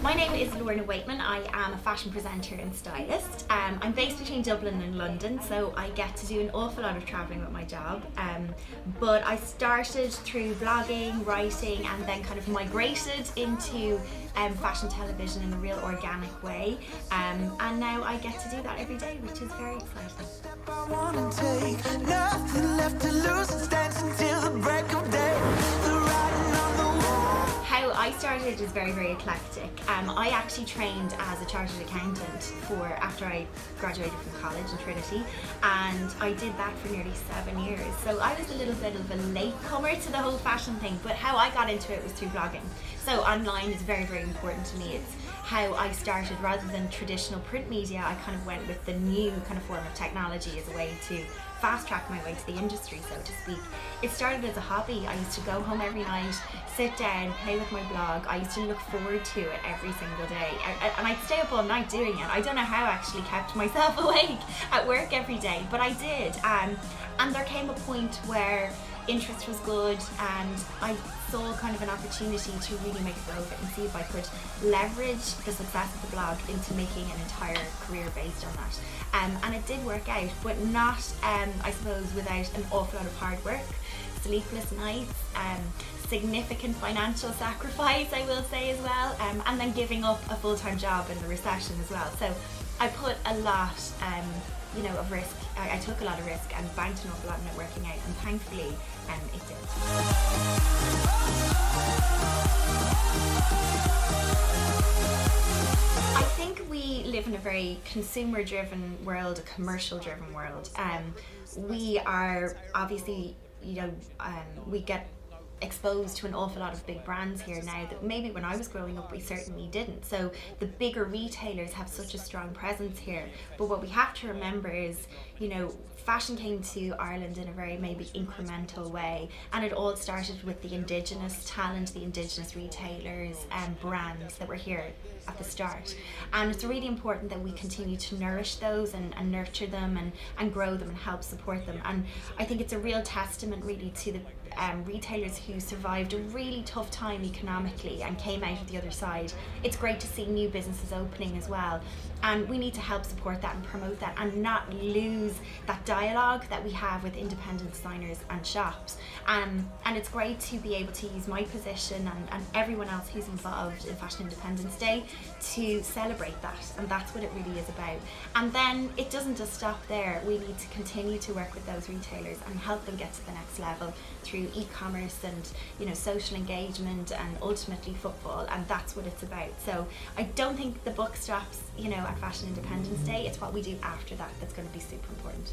My name is Lorna Weightman. I am a fashion presenter and stylist. I'm based between Dublin and London, so I get to do an awful lot of travelling with my job. But I started through blogging, writing, and then kind of migrated into fashion television in a real organic way. And now I get to do that every day, which is very exciting. How I started is very, very eclectic. I actually trained as a chartered accountant after I graduated from college in Trinity, and I did that for nearly 7 years. So I was a little bit of a latecomer to the whole fashion thing, but how I got into it was through blogging. So online is very, very important to me. It's how I started. Rather than traditional print media, I kind of went with the new kind of form of technology as a way to fast track my way to the industry, so to speak. It started as a hobby. I used to go home every night, sit down, play with my blog. I used to look forward to it every single day, and I'd stay up all night doing it. I don't know how I actually kept myself awake at work every day, but I did. And there came a point where interest was good, and I saw kind of an opportunity to really make a go of it and see if I could leverage the success of the blog into making an entire career based on that. And it did work out, but not, I suppose, without an awful lot of hard work, sleepless nights, significant financial sacrifice, I will say as well, and then giving up a full-time job in the recession as well. So I put a lot of risk. I took a lot of risk and banked an awful lot on it working out, and thankfully it did. I think we live in a very consumer-driven world, a commercial-driven world. We are obviously, we get exposed to an awful lot of big brands here now that maybe when I was growing up we certainly didn't. So the bigger retailers have such a strong presence here, but what we have to remember is, fashion came to Ireland in a very maybe incremental way, and it all started with the indigenous talent, the indigenous retailers and brands that were here at the start. And it's really important that we continue to nourish those and nurture them and grow them and help support them. And I think it's a real testament really to the retailers who survived a really tough time economically and came out of the other side. It's great to see new businesses opening as well, and we need to help support that and promote that and not lose that dialogue that we have with independent designers and shops. And it's great to be able to use my position and everyone else who's involved in Fashion Independence Day to celebrate that, and that's what it really is about. And then it doesn't just stop there. We need to continue to work with those retailers and help them get to the next level through e-commerce and social engagement and ultimately football, and that's what it's about. So I don't think the book stops at Fashion Independence Day. It's what we do after that that's going to be super important.